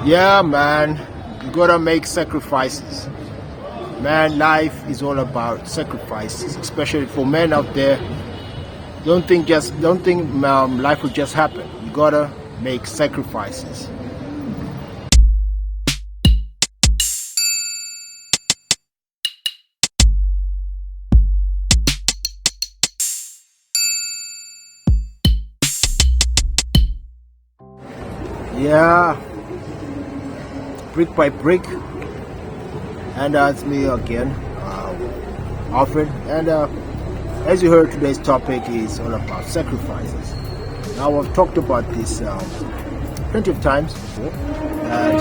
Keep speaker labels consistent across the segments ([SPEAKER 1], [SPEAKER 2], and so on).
[SPEAKER 1] Yeah, man, you gotta make sacrifices. Man, life is all about sacrifices, especially for men out there. Don't think life will just happen. You gotta make sacrifices. Yeah, brick by brick, and it's me again, Alfred. And as you heard, today's topic is all about sacrifices. Now, I've talked about this plenty of times before. And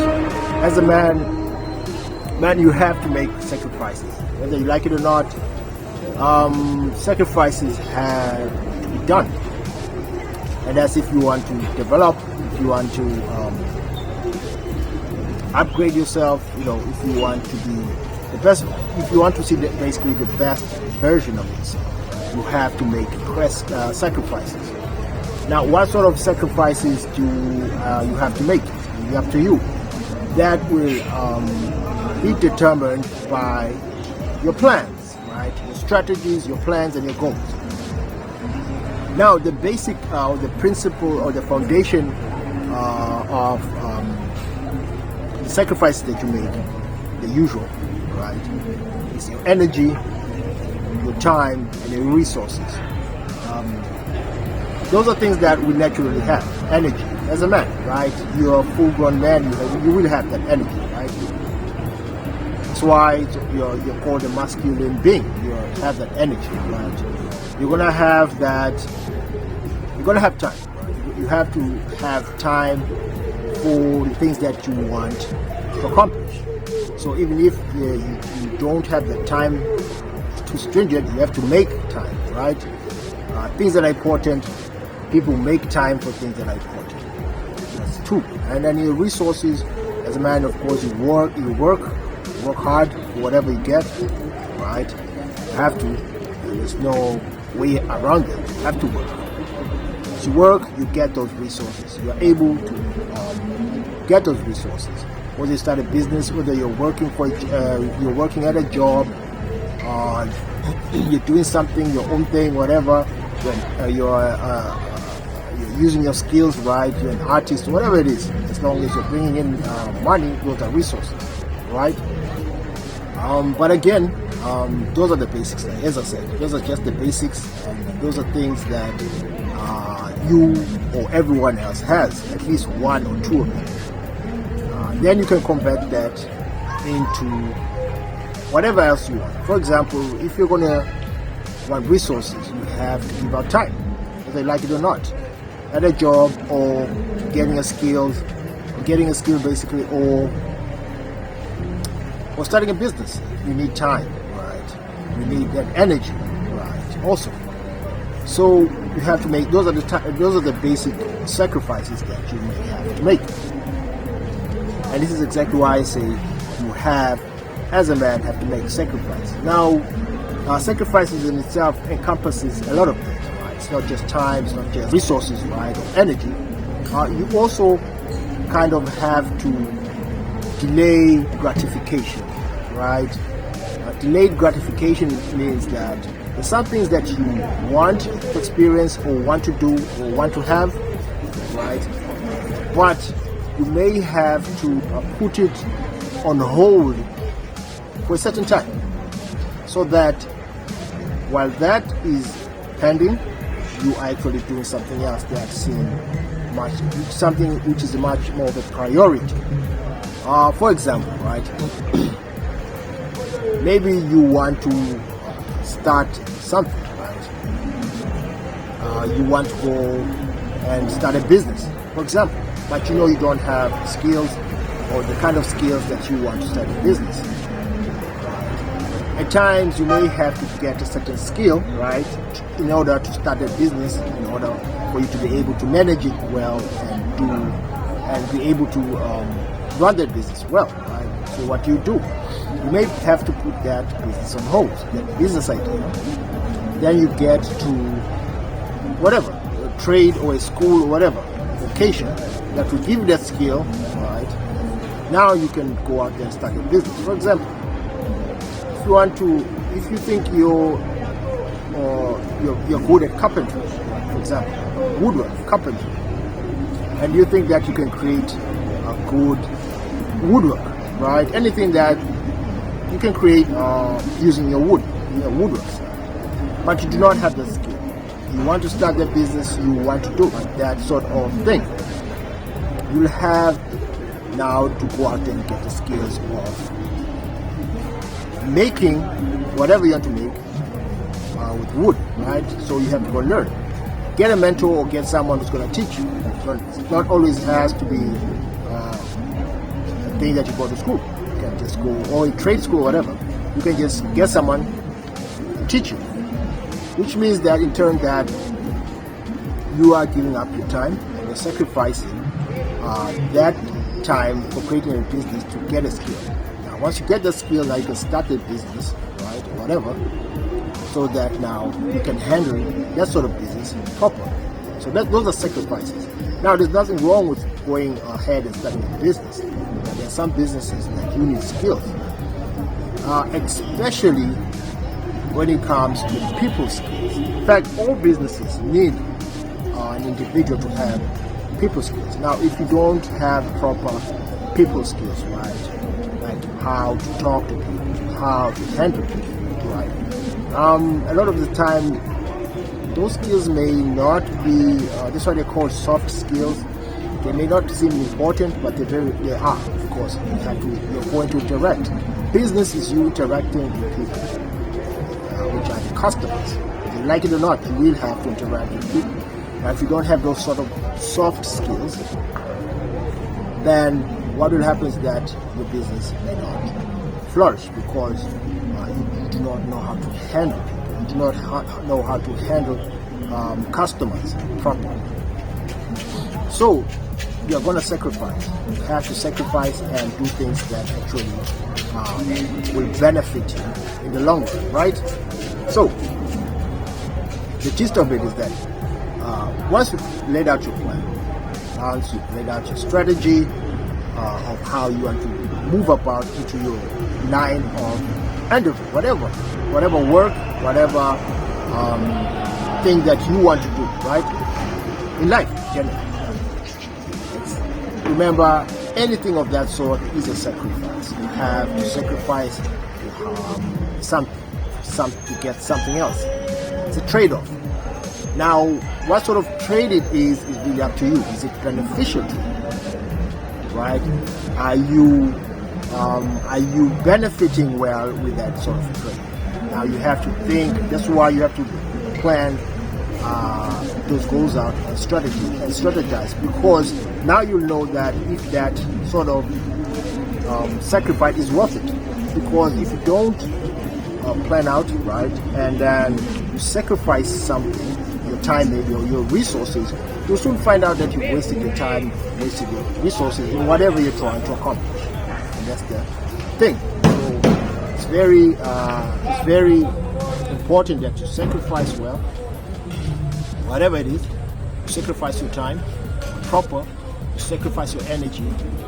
[SPEAKER 1] as a man, you have to make sacrifices, whether you like it or not. Sacrifices have to be done, and that's if you want to develop, if you want to upgrade yourself, if you want to be the best, if you want to see basically the best version of yourself, you have to make sacrifices. Now, what sort of sacrifices do you have to make? It's up to you. That will be determined by your plans, right? Your strategies, your plans, and your goals. Now, the basic, the principle, or the foundation of the sacrifices that you make, the usual, right, is your energy, your time, and your resources. Those are things that we naturally have. Energy, as a man, right? You're a full-grown man. You will have that energy, right? That's why you're called a masculine being. You have that energy, right? You're gonna have that. You're gonna have time. Right? You have to have time for the things that you want to accomplish. So even if you don't have the time, it's too stringent, you have to make time, right? Things that are important, people make time for things that are important. That's true. And then your resources, as a man, of course, you work hard for whatever you get, right? You have to. There's no way around it. You have to work. As you work, you get those resources. You are able to get those resources. Whether you start a business, whether you're working at a job, you're doing something, your own thing, whatever. You're using your skills, right? You're an artist, whatever it is. As long as you're bringing in money, those are resources, right? But again, those are the basics. As I said, those are just the basics, and those are things that you or everyone else has, at least one or two of them. Then you can convert that into whatever else you want. For example, if you're going to want resources, you have to give out time, whether you like it or not, at a job or getting a skill basically, or starting a business. You need time, right? You need that energy, right? Also, so you have to make those are the basic sacrifices that you may have to make. And this is exactly why I say you have, as a man, have to make sacrifices. Now, sacrifices in itself encompasses a lot of things, right? It's not just time, it's not just resources, right, or energy. You also kind of have to delay gratification, right? Delayed gratification means that there's some things that you want to experience or want to do or want to have, right? But you may have to put it on hold for a certain time, so that while that is pending, you are actually doing something else that's something which is much more of a priority. For example, right? Maybe you want to start something, right? You want to go and start a business, for example, but you don't have skills or the kind of skills that you want to start a business. At times, you may have to get a certain skill, right, in order to start a business, in order for you to be able to manage it well and be able to run that business well, right? So what do? You may have to put that business on hold, that business idea. Then you get to whatever, a trade or a school or whatever, vocation that will give you that skill, right? Now you can go out there and start a business. For example, if you think you're good at carpentry, for example, woodwork, carpentry, and you think that you can create a good woodwork, right? Anything that you can create using your woodworks, but you do not have the skill. You want to start the business, you want to do that sort of thing. You'll have now to go out there and get the skills of making whatever you want to make with wood, right? So you have to go learn. Get a mentor or get someone who's going to teach you. It not always has to be a thing that you go to school. You can just go, or a trade school or whatever. You can just get someone to teach you. Which means that in turn that you are giving up your time and you're sacrificing that time for creating a business to get a skill. Now, once you get the skill, now you can start a business, right, or whatever, so that now you can handle that sort of business properly. So those are sacrifices. Now, there's nothing wrong with going ahead and starting a business. There are some businesses that you need skills, especially when it comes to people skills. In fact, all businesses need an individual to have people skills. Now, if you don't have proper people skills, right, like how to talk to people, how to handle people, right, a lot of the time, those skills may not be, that's what they call soft skills. They may not seem important, but they are, of course. You're going to interact. Business is you interacting with people, which are the customers. If you like it or not, you will have to interact with people. Now, if you don't have those sort of soft skills, then what will happen is that your business may not flourish because you do not know how to handle people. You do not know how to handle customers properly. So you're going to sacrifice. You have to sacrifice and do things that actually will benefit you in the long run, right? So the gist of it is that once you've laid out your plan, once you've laid out your strategy of how you want to move about into your line of endeavor, whatever work, whatever thing that you want to do, right? In life, generally. Remember, anything of that sort is a sacrifice. You have to sacrifice some to get something else. It's a trade-off. Now, what sort of trade it is really up to you. Is it beneficial to you? Right? Are you benefiting well with that sort of trade? Now you have to think. That's why you have to plan those goals out and strategize, because now you'll know that if that sort of sacrifice is worth it. Because if you don't plan out, right, and then you sacrifice something, your time maybe, or your resources, you'll soon find out that you wasted your time, wasted your resources in whatever you're trying to accomplish. And that's the thing. So it's very important that you sacrifice well, whatever it is. You sacrifice your time proper, you sacrifice your energy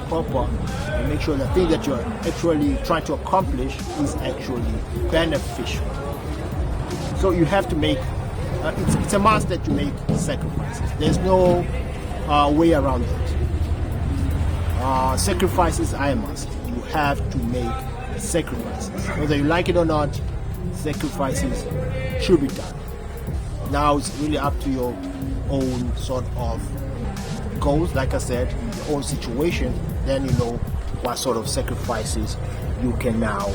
[SPEAKER 1] proper, and make sure the thing that you're actually trying to accomplish is actually beneficial. So you have to make it's a must that you make sacrifices. There's no way around it. Sacrifices are a must. You have to make sacrifices. Whether you like it or not, sacrifices should be done. Now it's really up to your own sort of goals, like I said, your own situation. Then you know what sort of sacrifices you can now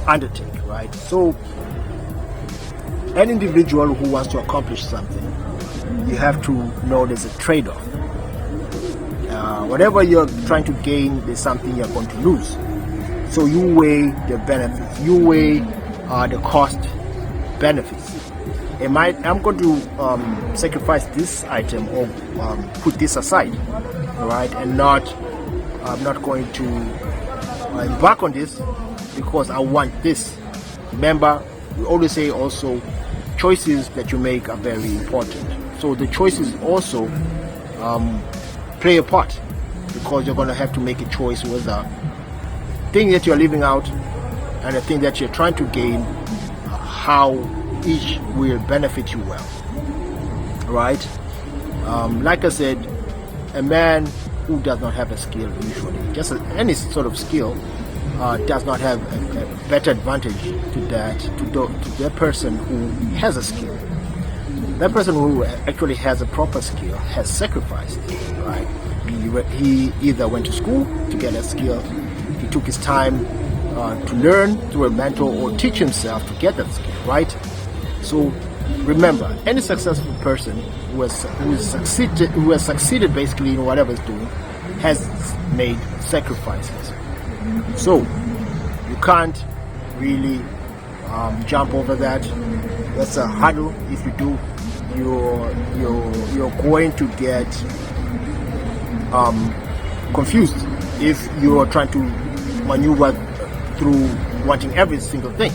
[SPEAKER 1] undertake, right? So an individual who wants to accomplish something, you have to know there's a trade-off. Whatever you're trying to gain, there's something you're going to lose. So you weigh the benefits, you weigh the cost benefits. I'm going to sacrifice this item or put this aside, right? And I'm not going to embark on this because I want this. Remember, we always say also, choices that you make are very important. So the choices also play a part. because you're going to have to make a choice with the thing that you're leaving out and the thing that you're trying to gain, how each will benefit you well, right? Like I said, a man who does not have a skill, usually just any sort of skill, does not have a better advantage to that person who has a skill. That person who actually has a proper skill has sacrificed, right? He either went to school to get a skill, he took his time to learn through a mentor or teach himself to get that skill, right? So remember, any successful person who has succeeded basically in whatever he's doing has made sacrifices. So you can't really jump over that. That's a hurdle. If you do, you're going to get confused if you are trying to maneuver through wanting every single thing.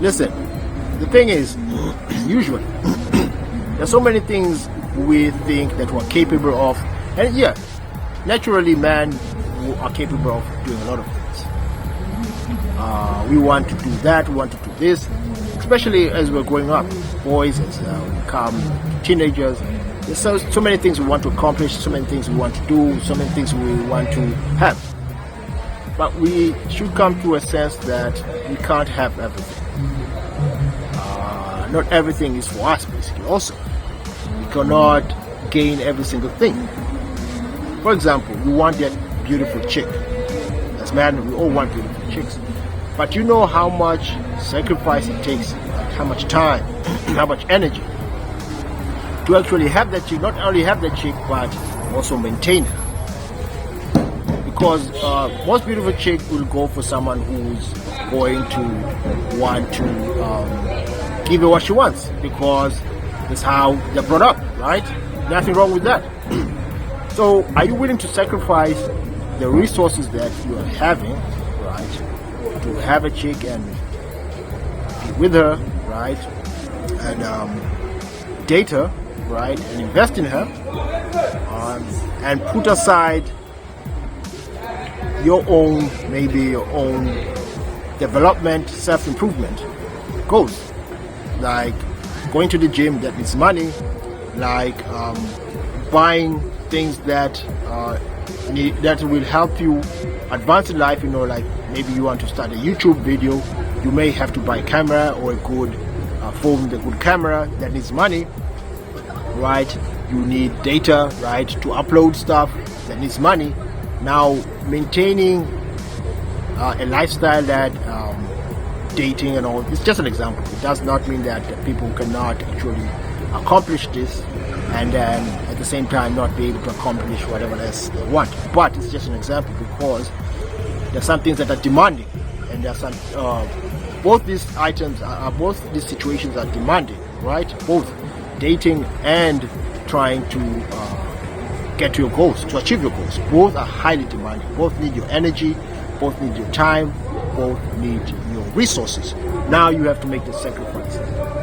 [SPEAKER 1] Listen, the thing is, usually there's so many things we think that we're capable of, and yeah, naturally, man, we are capable of doing a lot of things. We want to do that, we want to do this, especially as we're growing up, boys, as we become teenagers. There's so many things we want to accomplish, so many things we want to do, so many things we want to have. But we should come to a sense that we can't have everything. Not everything is for us, basically. Also, we cannot gain every single thing. For example, you want that beautiful chick. As men, we all want beautiful chicks. But you know how much sacrifice it takes, how much time, how much energy to actually have that chick, not only have that chick, but also maintain her. Because most beautiful chick will go for someone who's going to want to give her what she wants, because that's how they're brought up, right? Nothing wrong with that. So are you willing to sacrifice the resources that you are having, right, to have a chick and be with her, right, and date her, right, and invest in her, and put aside your own, maybe your own development, self-improvement goals, like going to the gym that needs money, like buying things that that will help you advance in life. You know, like maybe you want to start a YouTube video, you may have to buy a camera or a good phone with a good camera that needs money, right? You need data, right, to upload stuff that needs money. Now, maintaining a lifestyle that dating and all, it's just an example. It does not mean that people cannot actually accomplish this and then at the same time not be able to accomplish whatever else they want. But it's just an example because there's some things that are demanding, and there's some both these situations are demanding, right? Both dating and trying to get to your goals, to achieve your goals. Both are highly demanding. Both need your energy, both need your time, both need your resources. Now you have to make the sacrifice.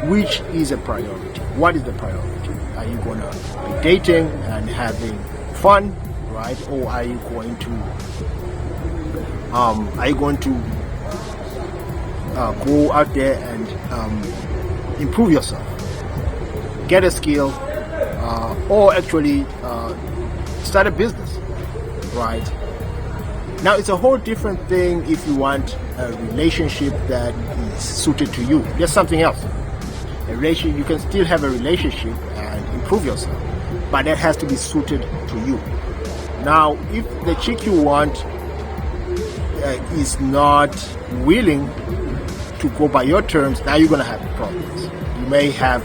[SPEAKER 1] Which is a priority? What is the priority? Are you going to be dating and having fun, right? Or are you going to go out there and improve yourself, get a skill, or actually start a business, right? Now it's a whole different thing if you want a relationship that is suited to you. There's something else. A relationship, you can still have a relationship and improve yourself, but that has to be suited to you. Now, if the chick you want is not willing to go by your terms, now you're going to have problems. You may have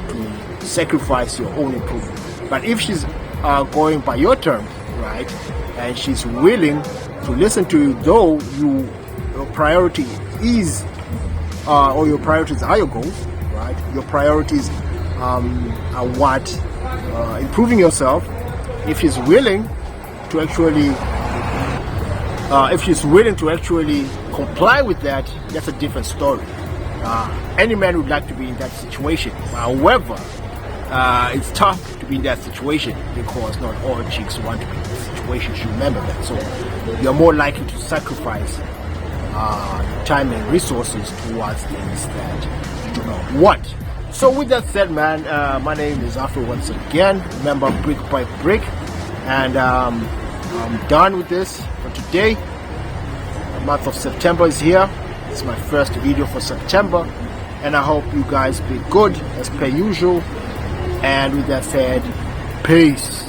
[SPEAKER 1] to sacrifice your own improvement. But if she's going by your terms, right, and she's willing to listen to you, though your priority is, or your priorities are your goals, right? Your priorities are what improving yourself. If she's willing to actually, comply with that, that's a different story. Any man would like to be in that situation. However, it's tough to be be in that situation, because not all chicks want to be in that situation. You should remember that. So you're more likely to sacrifice time and resources towards things that you do not want. So with that said, man, my name is Afro once again. Remember, brick by brick, and I'm done with this for today. The month of September is here. It's my first video for September, and I hope you guys be good as per usual. And with that said, peace.